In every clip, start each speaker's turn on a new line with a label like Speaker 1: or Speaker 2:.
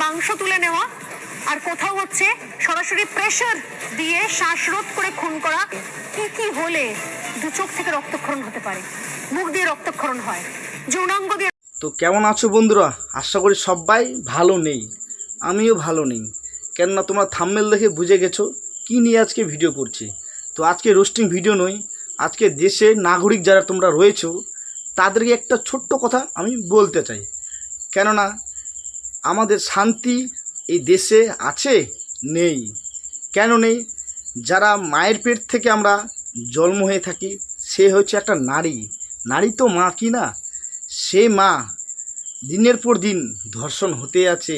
Speaker 1: মাংস তুলে নেওয়া, আর কোথাও হচ্ছে সরাসরি প্রেসার দিয়ে শ্বাসরোধ করে খুন করা। কি কি হলে দু চোখ থেকে রক্তক্ষরণ হতে পারে, মুখ দিয়ে রক্তক্ষরণ হয়, যৌনাঙ্গ দিয়ে।
Speaker 2: তো কেমন আছো বন্ধুরা? আশা করি সবাই ভালো নেই, আমিও ভালো নেই। কেননা তোমরা থাম্বনেল দেখে বুঝে গেছো কি নিয়ে আজকে ভিডিও করছি। তো আজকে রোস্টিং ভিডিও নয়, আজকে দেশের নাগরিক যারা তোমরা রয়েছো তাদেরকে একটা ছোট্ট কথা আমি বলতে চাই। কেননা আমাদের শান্তি এই দেশে আছে? নেই। কেন নেই? যারা মায়ের পেট থেকে আমরা জন্ম হয়ে থাকি, সে হচ্ছে একটা নারী। নারী তো মা, কি না? সে মা দিনের পর দিন ধর্ষণ হতে আছে,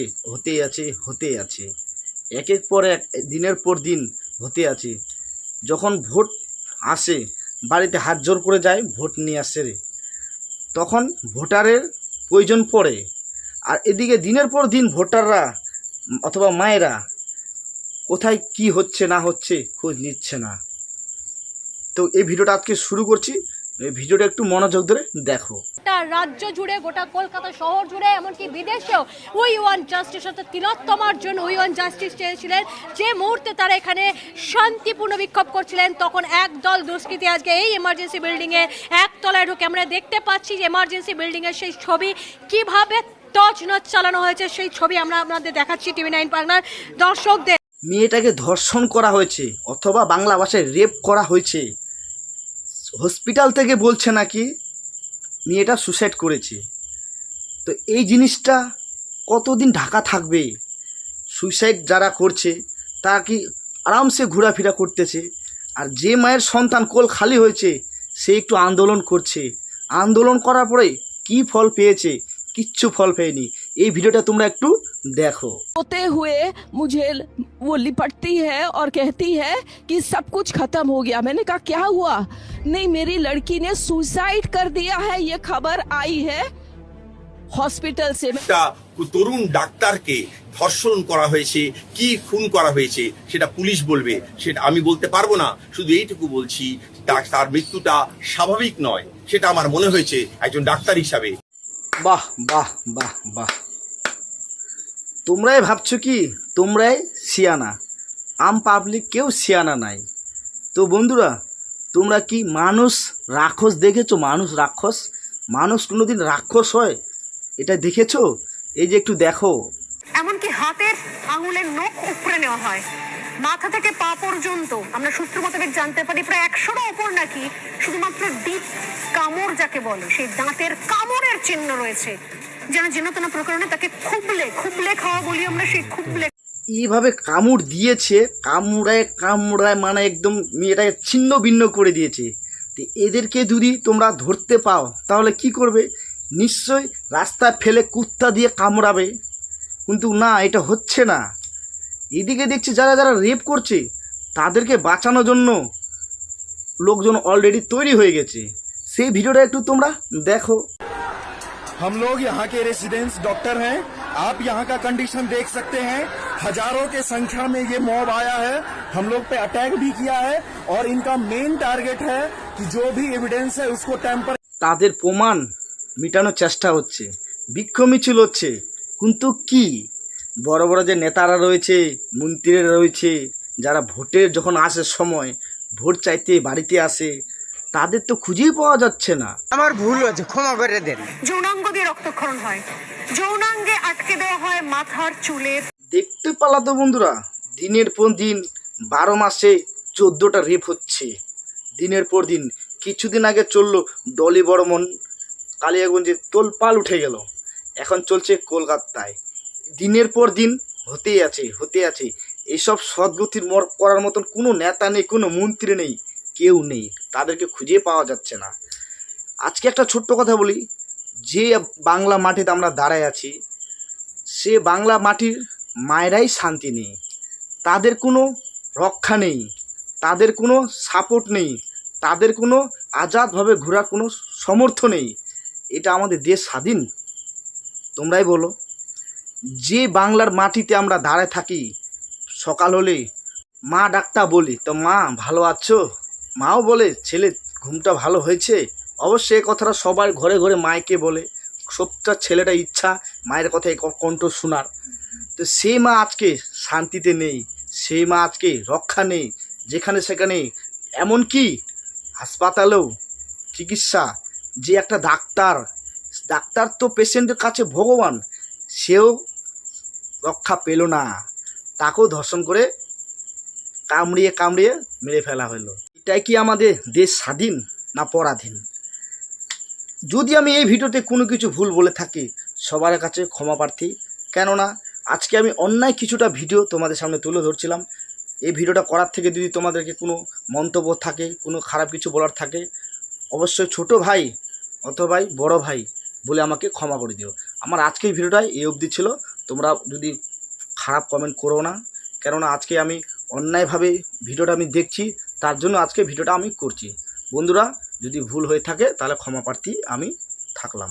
Speaker 2: একের পর এক দিনের পর দিন হতে আছে। যখন ভোট আসে, বাড়িতে হাত জোর করে যায় ভোট নিয়ে আসে রে, তখন ভোটারের প্রয়োজন পড়ে। আর এদিকে দিনের পর দিন ভোটাররা অথবা মায়েরা কোথায় কি হচ্ছে না হচ্ছে খোঁজ নিচ্ছে না। তো এই ভিডিওটা আজকে শুরু করছি, এই ভিডিওটা একটু মনোযোগ ধরে দেখো।
Speaker 3: রাজ্য জুড়ে, গোটা কলকাতা শহর জুড়ে, এমনকি বিদেশেও উই ওয়ান্ট জাস্টিস অর্থাৎ তিলোত্তমার জন্য উই ওয়ান্ট জাস্টিস চেয়েছিলেন। যে মুহূর্তে তারা এখানে শান্তিপূর্ণ বিক্ষোভ করছিলেন, তখন একদল দুষ্কৃতী আজকে এই এমার্জেন্সি বিল্ডিংয়ে একতলায় ঢুকে আমরা দেখতে পাচ্ছি যে এমার্জেন্সি বিল্ডিংয়ের সেই ছবি কিভাবে তছনছ চালানো হয়েছে, সেই ছবি আমরা আপনাদের দেখাচ্ছি TV9 বাংলার দর্শকদের।
Speaker 2: মেয়েটাকে ধর্ষণ করা হয়েছে অথবা বাংলা ভাষায় রেপ করা হয়েছে। হসপিটাল থেকে বলছে নাকি মেয়েটা সুসাইড করেছে। তো এই জিনিসটা কতদিন ঢাকা থাকবে? সুইসাইড যারা করছে তারা কি আরামসে ঘোরাফেরা করতেছে, আর যে মায়ের সন্তান কোল খালি হয়েছে সে একটু আন্দোলন করছে। আন্দোলন করার পরে কি ফল পেয়েছে? কিচ্ছু ফল পেয়নি। এই ভিডিওটা তোমরা একটু देखो।
Speaker 4: होते हुए मुझे वो लिपटती है और कहती है कि सब कुछ खत्म हो गया। मैंने कहा क्या हुआ? नहीं, मेरी लड़की ने सुसाइड कर दिया है, ये खबर आई है हॉस्पिटल से।
Speaker 5: তরুণ ডাক্তারকে ধর্ষণ করা হয়েছে, কি খুন করা হয়েছে সেটা পুলিশ বলবে, সেটা আমি বলতে পারবো না। শুধু এইটুকু বলছি, তার মৃত্যুটা স্বাভাবিক নয়, সেটা আমার মনে হয়েছে একজন ডাক্তার হিসাবে।
Speaker 2: বাহ বাহ বাহ বাহ। তোমরাই ভাবছো কি তোমরাই সিয়ানা, আম পাবলিক কেউ সিয়ানা নাই। তো বন্ধুরা, তোমরা কি মানুষ রাক্ষস দেখেছো? মানুষ রাক্ষস, মানুষ কোনোদিন রাক্ষস হয় এটা দেখেছো? এই যে একটু দেখো।
Speaker 1: এমনকি হাতের আঙুলের নখ উপড়ে নেওয়া হয়, মাথা থেকে পা পর্যন্ত। আমরা সূত্র মোতাবেক জানতে পারি প্রায় 100-র ওপর নাকি শুধুমাত্র ডিপ কামড় যাকে বলে, সেই দাঁতের কামড়ের চিহ্ন রয়েছে। যেন যেন প্রকরণে তাকে খুবলে খাওয়া বলি আমরা, সেই খুবলে
Speaker 2: এইভাবে কামড় দিয়েছে, কামড়ায় মানে একদম মেয়েটাকে ছিন্ন ভিন্ন করে দিয়েছে। তো এদেরকে যদি তোমরা ধরতে পাও তাহলে কি করবে? নিশ্চয়ই রাস্তায় ফেলে কুত্তা দিয়ে কামড়াবে। কিন্তু না, এটা হচ্ছে না। এদিকে দেখছি যারা যারা রেপ করছে তাদেরকে বাঁচানোর জন্য লোকজন অলরেডি তৈরি হয়ে গেছে। সেই ভিডিওটা একটু তোমরা দেখো।
Speaker 6: हम लोग यहाँ के रेसिडेंट्स डॉक्टर हैं। आप यहाँ का कंडीशन देख सकते हैं। हजारों के संख्या में ये मॉब आया है, हम लोग पे अटैक भी किया है, और इनका मेन टारगेट है कि जो भी एविडेंस है उसको टेम्पर।
Speaker 2: তাদের প্রমাণ মিটানোর চেষ্টা হচ্ছে, বিক্ষোভ মিছিল হচ্ছে। কিন্তু কি বড় বড় যে নেতারা রয়েছে, মন্ত্রীরা রয়েছে, যারা ভোটের যখন আসে সময় ভোট চাইতে বাড়িতে আসে, তাদের তো খুঁজেই পাওয়া যাচ্ছে না।
Speaker 7: আমার ভুল হয়েছে, ক্ষমা করে দেন।
Speaker 1: যৌনাঙ্গ দিয়ে রক্তক্ষরণ হয়, যৌনাঙ্গে আটকে দেওয়া হয় মাথার চুলের।
Speaker 2: দেখতে পালা তো বন্ধুরা, দিনের পর দিন 12 মাসে 14টা রেপ হচ্ছে দিনের পর দিন। কিছুদিন আগে চললো ডলি বর্মন, কালিয়াগঞ্জে তোলপাল উঠে গেল। এখন চলছে কলকাতায়, দিনের পর দিন হতেই আছে। এইসব সদ্গতির করার মতন কোনো নেতা নেই, কোনো মন্ত্রী নেই, কেউ নেই। তাদেরকে খুঁজে পাওয়া যাচ্ছে না। আজকে একটা ছোট্ট কথা বলি, যে বাংলা মাটিতে আমরা দাঁড়ায় আছি, সে বাংলা মাটির মায়েরাই শান্তি নেই। তাদের কোনো রক্ষা নেই, তাদের কোনো সাপোর্ট নেই, তাদের কোনো আজাদভাবে ঘোরার কোনো সামর্থ্য নেই। এটা আমাদের দেশ স্বাধীন? তোমরাই বলো। যে বাংলার মাটিতে আমরা দাঁড়ায় থাকি, সকাল হলে মা ডাকটা বলি, তো মা ভালো আছো? মাও বলে ছেলে ঘুমটা ভালো হয়েছে। অবশ্যই এই কথাটা সবার ঘরে ঘরে মায়কে বলে, সবটা ছেলেটা ইচ্ছা মায়ের কথায় কণ্ঠ শোনার। তো তো সেই মা আজকে শান্তিতে নেই, সেই মা আজকে রক্ষা নেই, যেখানে সেখানে এমনকি হাসপাতালেও চিকিৎসা, যে একটা ডাক্তার তো পেশেন্টের কাছে ভগবান, সেও রক্ষা পেল না, তাকেও ধর্ষণ করে কামড়িয়ে মেরে ফেলা হলো। এটাই কি আমাদের দেশ স্বাধীন না পরাধীন? যদি আমি এই ভিডিওতে কোনো কিছু ভুল বলে থাকি, সবার কাছে ক্ষমা প্রার্থী। কেননা আজকে আমি অন্যায় কিছুটা ভিডিও তোমাদের সামনে তুলে ধরছিলাম। এই ভিডিওটা করার থেকে যদি তোমাদেরকে কোনো মন্তব্য থাকে, কোনো খারাপ কিছু বলার থাকে, অবশ্যই ছোট ভাই অথবা বড় ভাই বলে আমাকে ক্ষমা করে দিও। আমার আজকের ভিডিওটা এই অবধি ছিল, তোমরা যদি খারাপ কমেন্ট করো না, কেননা আজকে আমি অন্যায়ভাবে ভিডিওটা আমি দেখছি, তার জন্য আজকে ভিডিওটা আমি করছি। বন্ধুরা, যদি ভুল হয়ে থাকে তাহলে ক্ষমা প্রার্থী আমি থাকলাম।